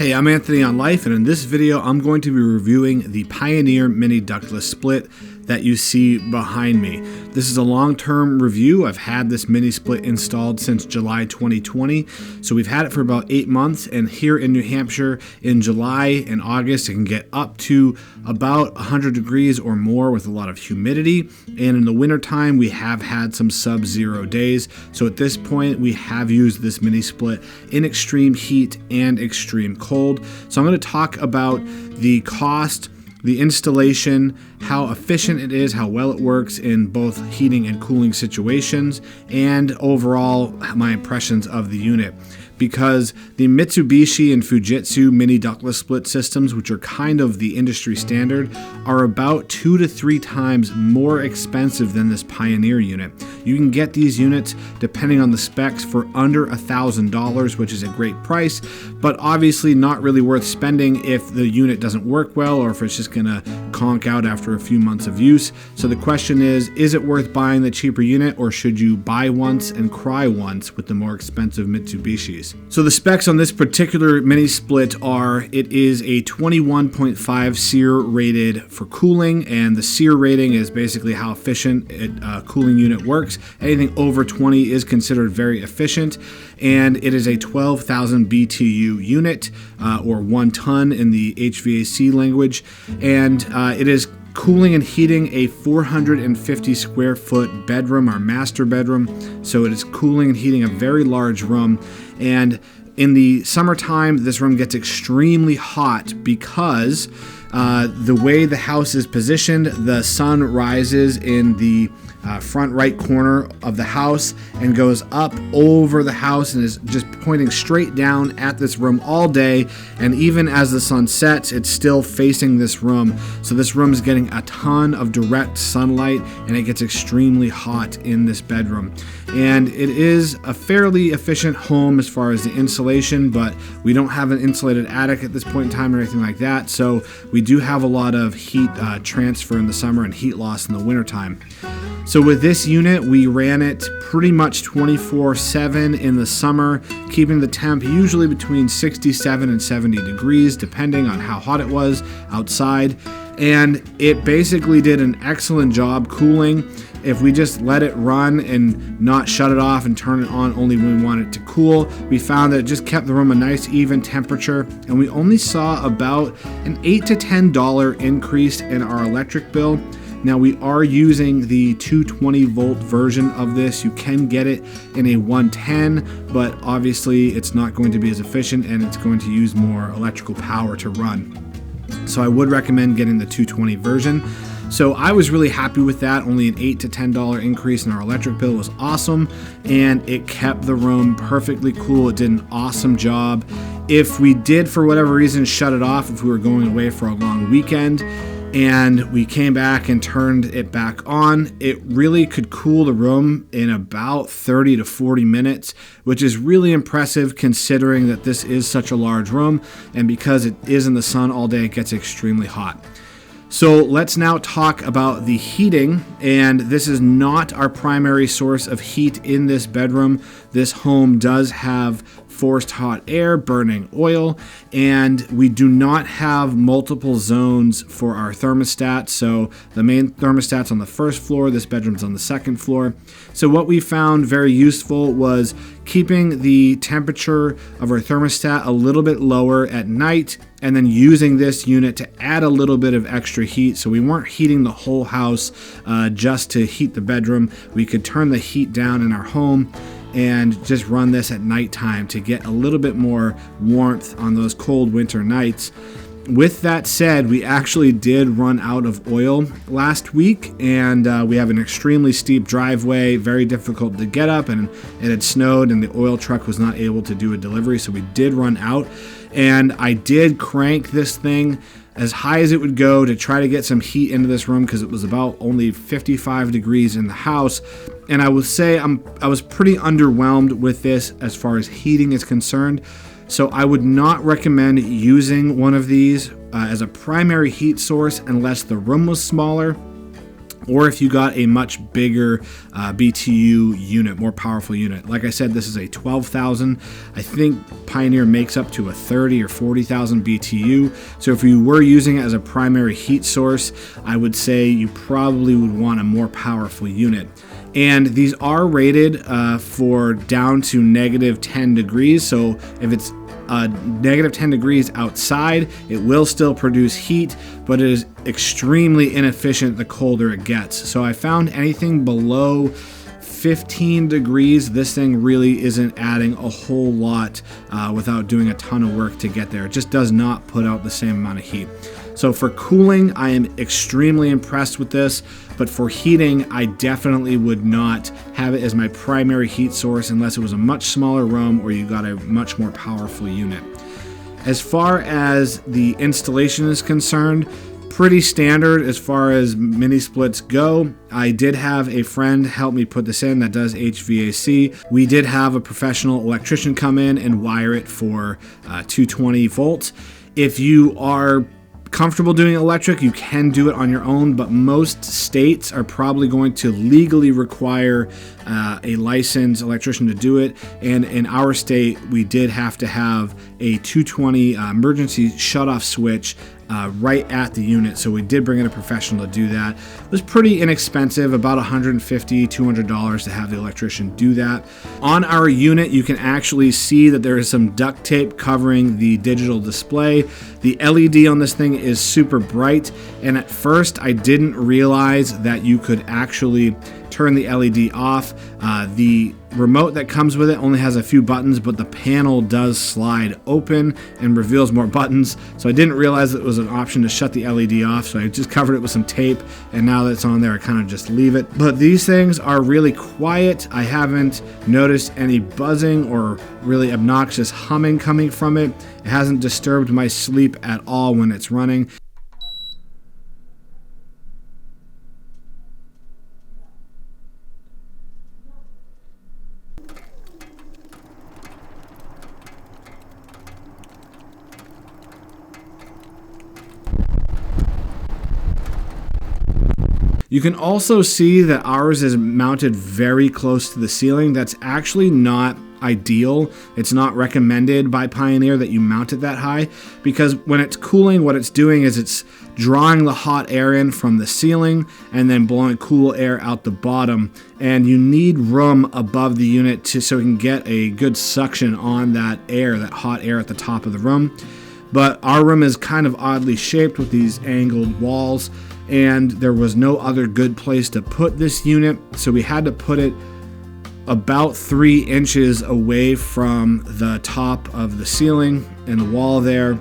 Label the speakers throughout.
Speaker 1: Hey, I'm Anthony on Life, and in this video I'm going to be reviewing the Pioneer Mini Ductless Split that you see behind me. This is a long-term review. I've had this mini split installed since July 2020, so we've had it for about 8 months, and here in New Hampshire in July and August it can get up to about 100 degrees or more with a lot of humidity, and in the wintertime we have had some sub-zero days. So at this point we have used this mini split in extreme heat and extreme cold. So I'm going to talk about the cost, the installation, how efficient it is, how well it works in both heating and cooling situations, and overall my impressions of the unit. Because the Mitsubishi and Fujitsu mini ductless split systems, which are kind of the industry standard, are about 2 to 3 times more expensive than this Pioneer unit. You can get these units, depending on the specs, for under $1,000, which is a great price, but obviously not really worth spending if the unit doesn't work well or if it's just gonna conk out after a few months of use. So the question is it worth buying the cheaper unit, or should you buy once and cry once with the more expensive Mitsubishis? So the specs on this particular mini split are, it is a 21.5 SEER rated for cooling, and the SEER rating is basically how efficient a cooling unit works. Anything over 20 is considered very efficient, and it is a 12,000 BTU unit, or 1 ton in the HVAC language, and it is cooling and heating a 450 square foot bedroom, our master bedroom. So it is cooling and heating a very large room. And in the summertime, this room gets extremely hot because the way the house is positioned, the sun rises in the front right corner of the house and goes up over the house and is just pointing straight down at this room all day, and even as the sun sets it's still facing this room. So this room is getting a ton of direct sunlight and it gets extremely hot in this bedroom. And it is a fairly efficient home as far as the insulation, but we don't have an insulated attic at this point in time or anything like that, so we do have a lot of heat transfer in the summer and heat loss in the wintertime. So with this unit, we ran it pretty much 24/7 in the summer, keeping the temp usually between 67 and 70 degrees, depending on how hot it was outside. And it basically did an excellent job cooling. If we just let it run and not shut it off and turn it on only when we want it to cool, we found that it just kept the room a nice even temperature, and we only saw about an $8 to $10 increase in our electric bill. Now we are using the 220 volt version of this. You can get it in a 110, but obviously it's not going to be as efficient and it's going to use more electrical power to run. So I would recommend getting the 220 version. So I was really happy with that. Only an $8 to $10 increase in our electric bill was awesome, and it kept the room perfectly cool. It did an awesome job. If we did, for whatever reason, shut it off, if we were going away for a long weekend, and we came back and turned it back on, it really could cool the room in about 30 to 40 minutes, which is really impressive considering that this is such a large room, and because it is in the sun all day, it gets extremely hot. So let's now talk about the heating, and this is not our primary source of heat in this bedroom. This home does have forced hot air, burning oil, and we do not have multiple zones for our thermostat. So the main thermostat's on the first floor, this bedroom's on the second floor. So what we found very useful was keeping the temperature of our thermostat a little bit lower at night, and then using this unit to add a little bit of extra heat. So we weren't heating the whole house just to heat the bedroom. We could turn the heat down in our home and just run this at nighttime to get a little bit more warmth on those cold winter nights. With that said, we actually did run out of oil last week, and we have an extremely steep driveway, very difficult to get up, and it had snowed and the oil truck was not able to do a delivery, so we did run out. And I did crank this thing as high as it would go to try to get some heat into this room because it was about only 55 degrees in the house. And I will say I was pretty underwhelmed with this as far as heating is concerned. So I would not recommend using one of these as a primary heat source unless the room was smaller. or if you got a much bigger BTU unit, more powerful unit. Like I said, this is a 12,000. I think Pioneer makes up to a 30 or 40,000 BTU. So if you were using it as a primary heat source, I would say you probably would want a more powerful unit. And these are rated for down to -10 degrees. So if it's -10 degrees outside, it will still produce heat, but it is extremely inefficient the colder it gets. So I found anything below 15 degrees, this thing really isn't adding a whole lot without doing a ton of work to get there. It just does not put out the same amount of heat. So for cooling, I am extremely impressed with this, but for heating, I definitely would not have it as my primary heat source unless it was a much smaller room or you got a much more powerful unit. As far as the installation is concerned, pretty standard as far as mini splits go. I did have a friend help me put this in that does HVAC. We did have a professional electrician come in and wire it for 220 volts. If you are comfortable doing electric, you can do it on your own, but most states are probably going to legally require a licensed electrician to do it, and in our state we did have to have a 220 emergency shutoff switch right at the unit, so we did bring in a professional to do that. It was pretty inexpensive, about $150, $200 to have the electrician do that. On our unit, you can actually see that there is some duct tape covering the digital display. The LED on this thing is super bright, and at first I didn't realize that you could actually turn the LED off. The remote that comes with it only has a few buttons, but the panel does slide open and reveals more buttons. So I didn't realize it was an option to shut the LED off, so I just covered it with some tape, and now that it's on there, I kind of just leave it. But these things are really quiet. I haven't noticed any buzzing or really obnoxious humming coming from it. It hasn't disturbed my sleep at all when it's running. You can also see that ours is mounted very close to the ceiling. That's actually not ideal. It's not recommended by Pioneer that you mount it that high, because when it's cooling, what it's doing is it's drawing the hot air in from the ceiling and then blowing cool air out the bottom, and you need room above the unit so it can get a good suction on that air, that hot air at the top of the room. But our room is kind of oddly shaped with these angled walls, and there was no other good place to put this unit, so we had to put it about 3 inches away from the top of the ceiling and the wall there.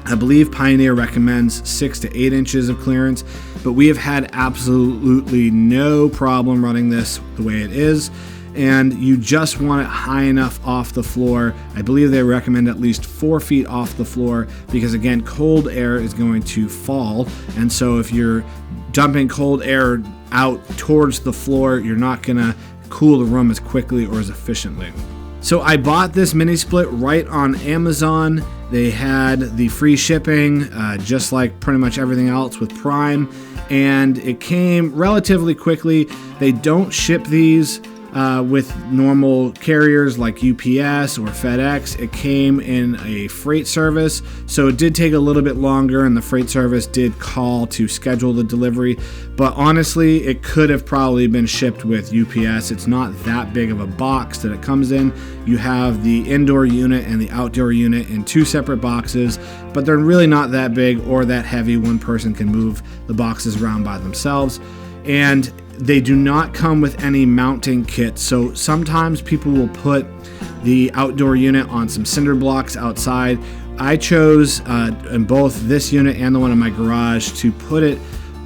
Speaker 1: I believe Pioneer recommends 6 to 8 inches of clearance, but we have had absolutely no problem running this the way it is. And you just want it high enough off the floor. I believe they recommend at least 4 feet off the floor, because again, cold air is going to fall, and so if you're dumping cold air out towards the floor, you're not gonna cool the room as quickly or as efficiently. So I bought this mini split right on Amazon. They had the free shipping, just like pretty much everything else with Prime, and it came relatively quickly. They don't ship these with normal carriers like UPS or FedEx. It came in a freight service, so it did take a little bit longer, and the freight service did call to schedule the delivery, but honestly it could have probably been shipped with UPS. It's not that big of a box that it comes in. You have the indoor unit and the outdoor unit in 2 separate boxes, but they're really not that big or that heavy. One person can move the boxes around by themselves, and they do not come with any mounting kit. So sometimes people will put the outdoor unit on some cinder blocks outside. I chose in both this unit and the one in my garage to put it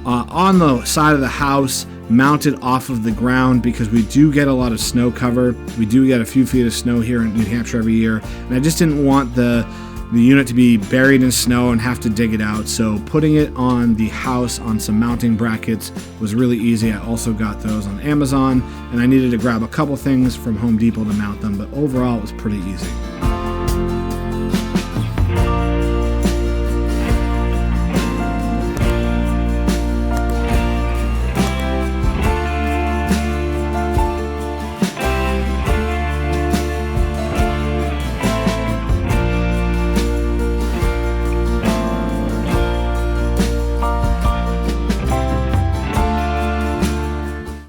Speaker 1: on the side of the house, mounted off of the ground, because we do get a lot of snow cover. We do get a few feet of snow here in New Hampshire every year, and I just didn't want the unit to be buried in snow and have to dig it out. So putting it on the house on some mounting brackets was really easy. I also got those on Amazon, and I needed to grab a couple things from Home Depot to mount them, but overall it was pretty easy.